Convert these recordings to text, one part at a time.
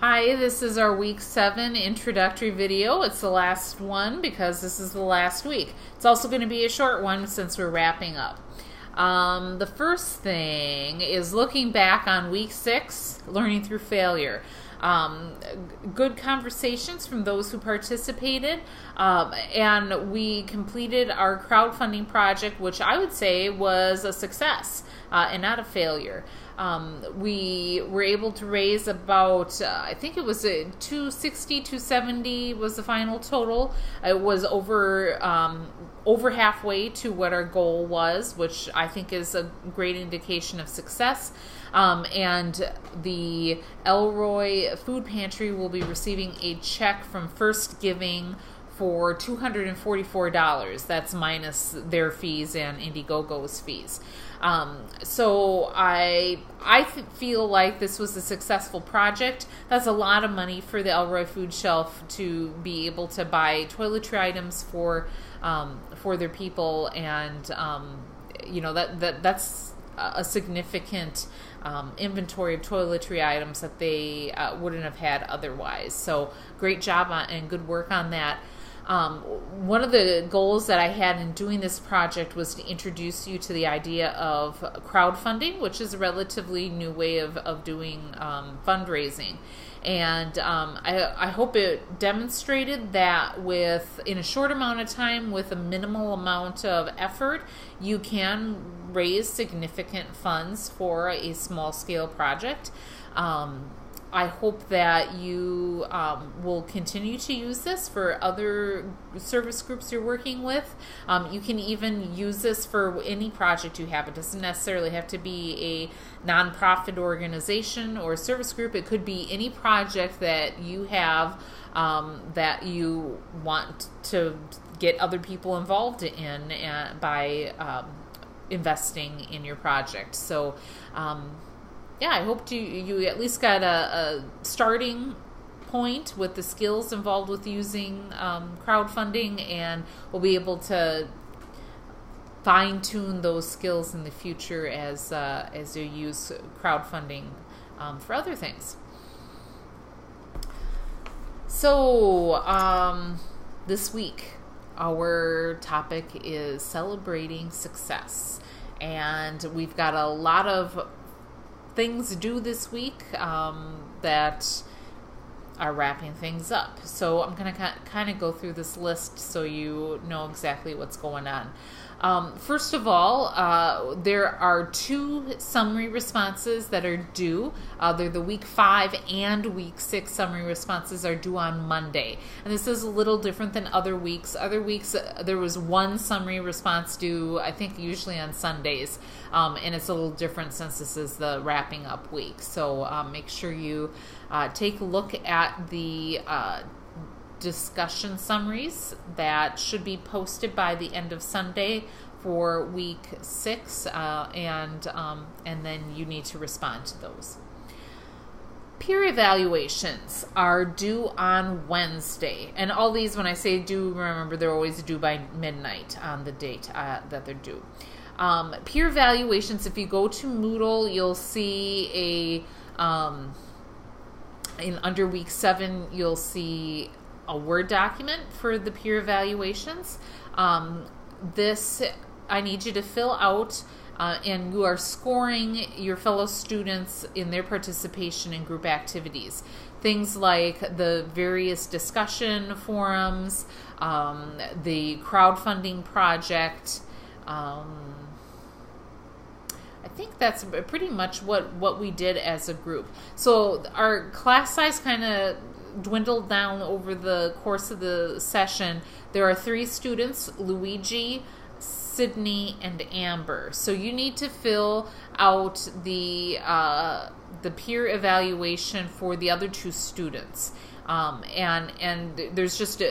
Hi, this is our week 7 introductory video. It's the last one because this is the last week. It's also going to be a short one since we're wrapping up. The first thing is looking back on week 6, learning through failure. Good conversations from those who participated, and we completed our crowdfunding project, which I would say was a success and not a failure. We were able to raise about, I think it was 260, 270 was the final total. It was over halfway to what our goal was, which I think is a great indication of success. And the Elroy Food Pantry will be receiving a check from First Giving for $244. That's minus their fees and Indiegogo's fees. So I feel like this was a successful project. That's a lot of money for the Elroy Food Shelf to be able to buy toiletry items for their people, and that's a significant inventory of toiletry items that they wouldn't have had otherwise. So great job and good work on that. One of the goals that I had in doing this project was to introduce you to the idea of crowdfunding, which is a relatively new way of doing fundraising. And I hope it demonstrated that in a short amount of time, with a minimal amount of effort, you can raise significant funds for a small-scale project. I hope that you will continue to use this for other service groups you're working with. You can even use this for any project you have. It doesn't necessarily have to be a nonprofit organization or service group. It could be any project that you have that you want to get other people involved in by investing in your project. So yeah, I hope you at least got a starting point with the skills involved with using crowdfunding, and we'll be able to fine-tune those skills in the future as you use crowdfunding for other things. So this week, our topic is celebrating success, and we've got a lot of things due this week that are wrapping things up. So I'm going to kind of go through this list so you know exactly what's going on. First of all, there are 2 summary responses that are due. They're the week 5 and week 6 summary responses are due on Monday. And this is a little different than other weeks. Other weeks, there was 1 summary response due, I think usually on Sundays. And it's a little different since this is the wrapping up week. So make sure you take a look at the discussion summaries that should be posted by the end of Sunday for week 6, and then you need to respond to those. Peer evaluations are due on Wednesday, and all these, when I say due, remember they're always due by midnight on the date that they're due. Peer evaluations, if you go to Moodle, you'll see under week 7, you'll see a Word document for the peer evaluations. This I need you to fill out, and you are scoring your fellow students in their participation in group activities. Things like the various discussion forums, the crowdfunding project. I think that's pretty much what we did as a group. So our class size kind of dwindled down over the course of the session. There are 3 students, Luigi, Sydney, and Amber. So you need to fill out the peer evaluation for the other 2 students. And there's just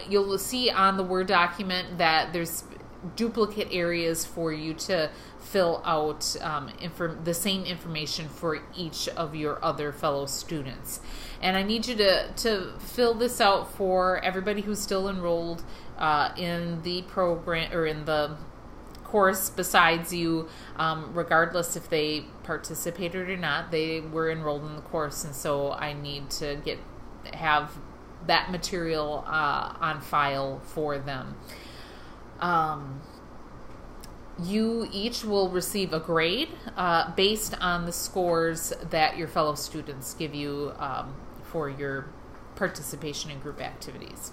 you'll see on the Word document that there's duplicate areas for you to fill out the same information for each of your other fellow students. And I need you to fill this out for everybody who's still enrolled in the program or in the course besides you, regardless if they participated or not. They were enrolled in the course, and so I need to have that material on file for them. You each will receive a grade based on the scores that your fellow students give you for your participation in group activities.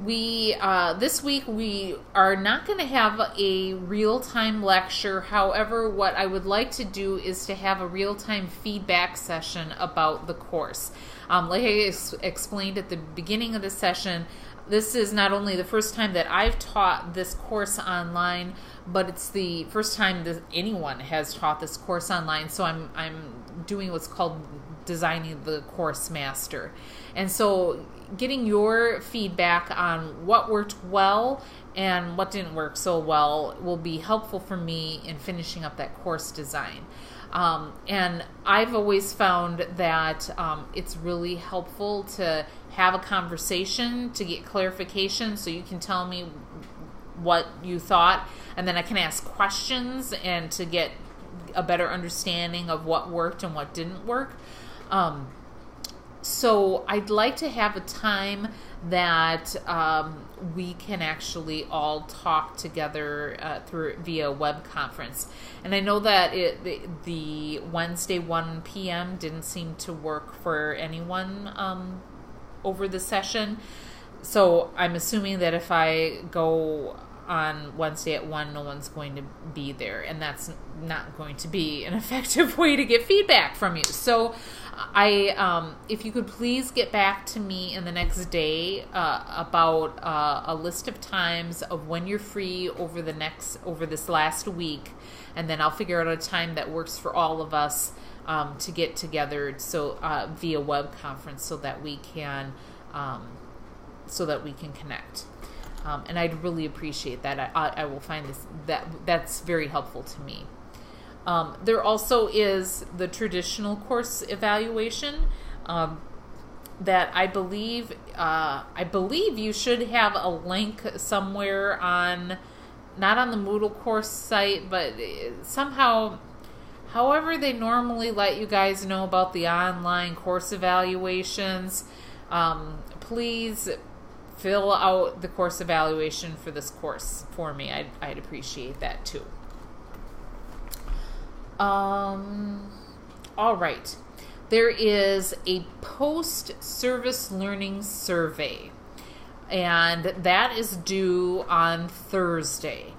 This week we are not going to have a real-time lecture. However, what I would like to do is to have a real-time feedback session about the course. Like I explained at the beginning of the session, this is not only the first time that I've taught this course online, but it's the first time that anyone has taught this course online. So I'm doing what's called designing the course master. And so getting your feedback on what worked well and what didn't work so well will be helpful for me in finishing up that course design. And I've always found that it's really helpful to have a conversation to get clarification, so you can tell me what you thought, and then I can ask questions and to get a better understanding of what worked and what didn't work. So I'd like to have a time that we can actually all talk together via web conference. And I know that the Wednesday 1 p.m. didn't seem to work for anyone over the session. So I'm assuming that if I go on Wednesday at 1, no one's going to be there, and that's not going to be an effective way to get feedback from you. So if you could please get back to me in the next day about a list of times of when you're free over this last week, and then I'll figure out a time that works for all of us to get together via web conference so that we can connect. And I'd really appreciate that. I will find that's very helpful to me. There also is the traditional course evaluation that I believe you should have a link somewhere not on the Moodle course site, but somehow, however they normally let you guys know about the online course evaluations, please fill out the course evaluation for this course for me. I'd appreciate that too. All right. There is a post-service learning survey, and that is due on Thursday.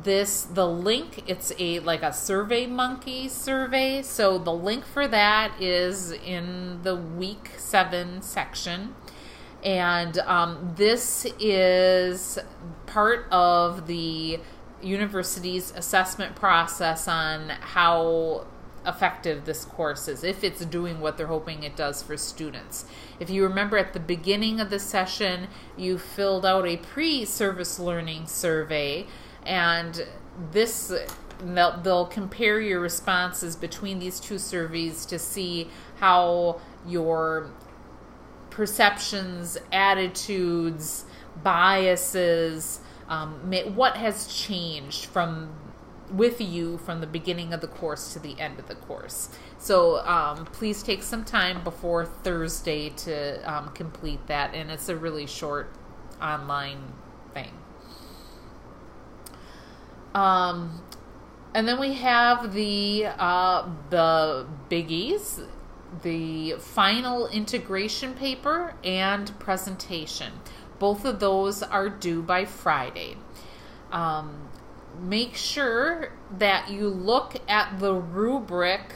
The link, it's like a SurveyMonkey survey, so the link for that is in the week 7 section. And this is part of the university's assessment process on how effective this course is, if it's doing what they're hoping it does for students. If you remember at the beginning of the session, you filled out a pre-service learning survey, and they'll compare your responses between these two surveys to see how your perceptions, attitudes, biases, what has changed with you from the beginning of the course to the end of the course. So please take some time before Thursday to complete that, and it's a really short online thing. And then we have the biggies, the final integration paper and presentation. Both of those are due by Friday. Make sure that you look at the rubric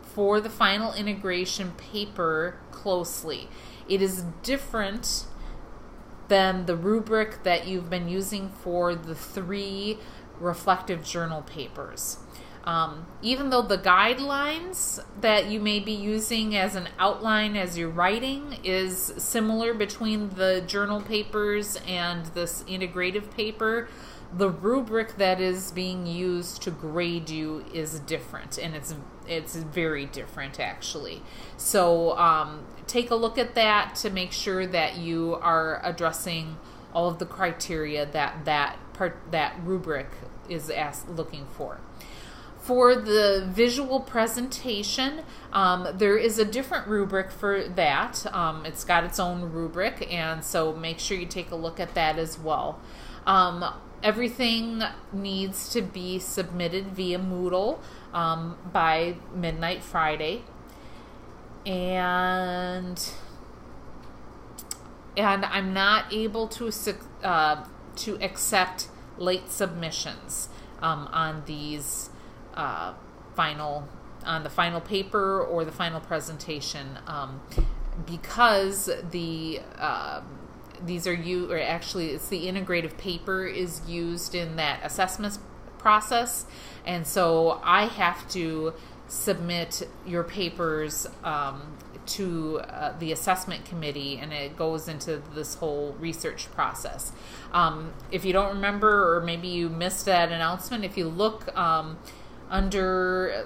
for the final integration paper closely. It is different than the rubric that you've been using for the 3 reflective journal papers. Even though the guidelines that you may be using as an outline as you're writing is similar between the journal papers and this integrative paper, the rubric that is being used to grade you is different, and it's very different actually. So take a look at that to make sure that you are addressing all of the criteria that that rubric is looking for. For the visual presentation, there is a different rubric for that. It's got its own rubric, and so make sure you take a look at that as well. Everything needs to be submitted via Moodle by midnight Friday, and I'm not able to accept late submissions on these on the final paper or the final presentation, because these are it's the integrative paper is used in that assessment process, and so I have to submit your papers to the assessment committee, and it goes into this whole research process. If you don't remember, or maybe you missed that announcement, if you look under,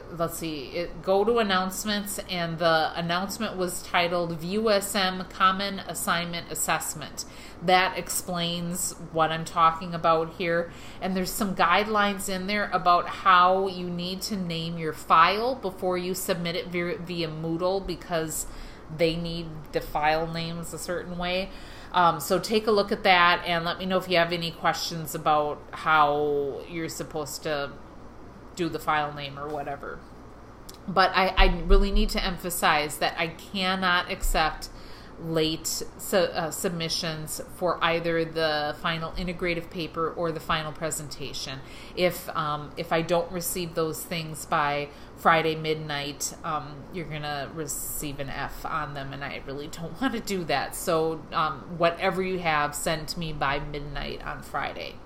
go to announcements, and the announcement was titled VUSM Common Assignment Assessment. That explains what I'm talking about here, and there's some guidelines in there about how you need to name your file before you submit it via Moodle, because they need the file names a certain way. So take a look at that and let me know if you have any questions about how you're supposed to do the file name or whatever. But I really need to emphasize that I cannot accept late submissions for either the final integrative paper or the final presentation. If I don't receive those things by Friday midnight, you're gonna receive an F on them, and I really don't want to do that. So whatever you have, send to me by midnight on Friday.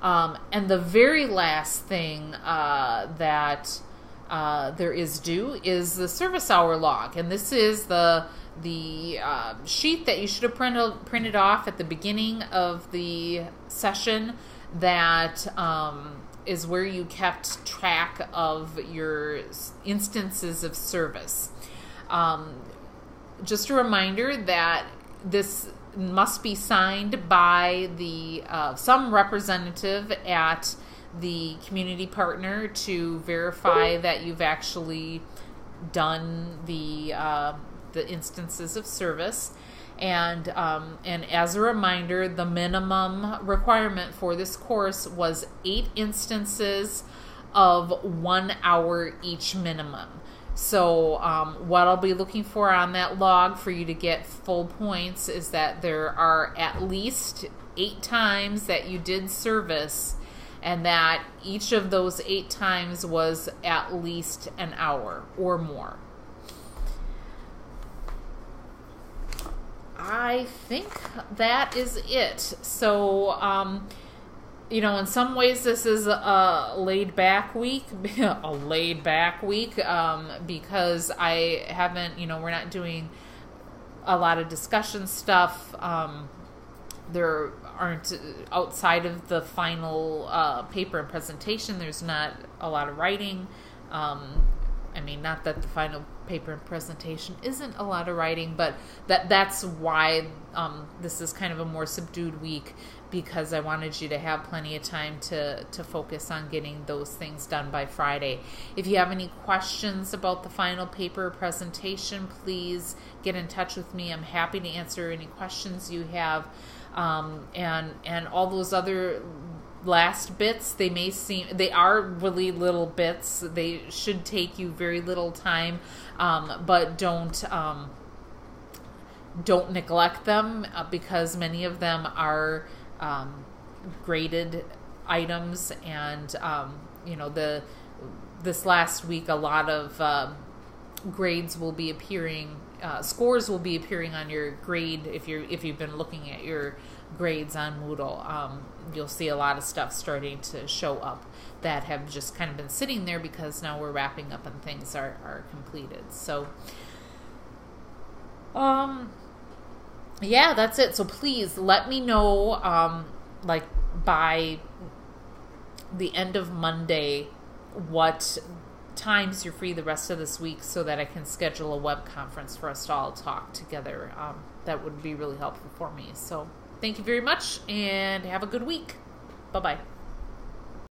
And the very last thing that there is due is the service hour log, and this is the sheet that you should have printed off at the beginning of the session. That is where you kept track of your instances of service. Just a reminder that this must be signed by some representative at the community partner to verify that you've actually done the instances of service. And as a reminder, the minimum requirement for this course was 8 instances of 1 hour each minimum. So what I'll be looking for on that log for you to get full points is that there are at least 8 times that you did service, and that each of those 8 times was at least an hour or more. I think that is it. So, in some ways this is a laid-back week, because I haven't, we're not doing a lot of discussion stuff. There aren't, outside of the final paper and presentation, there's not a lot of writing. Not that the final paper and presentation isn't a lot of writing, but that's why this is kind of a more subdued week, because I wanted you to have plenty of time to focus on getting those things done by Friday. If you have any questions about the final paper presentation, please get in touch with me. I'm happy to answer any questions you have. And all those other last bits, they are really little bits. They should take you very little time, but don't neglect them, because many of them are graded items, and this last week a lot of grades will be appearing. Scores will be appearing on your grade if you've been looking at your grades on Moodle. You'll see a lot of stuff starting to show up that have just kind of been sitting there because now we're wrapping up and things are completed. So yeah, that's it. So please let me know by the end of Monday what times you're free the rest of this week, so that I can schedule a web conference for us to all talk together. That would be really helpful for me. So thank you very much, and have a good week. Bye-bye.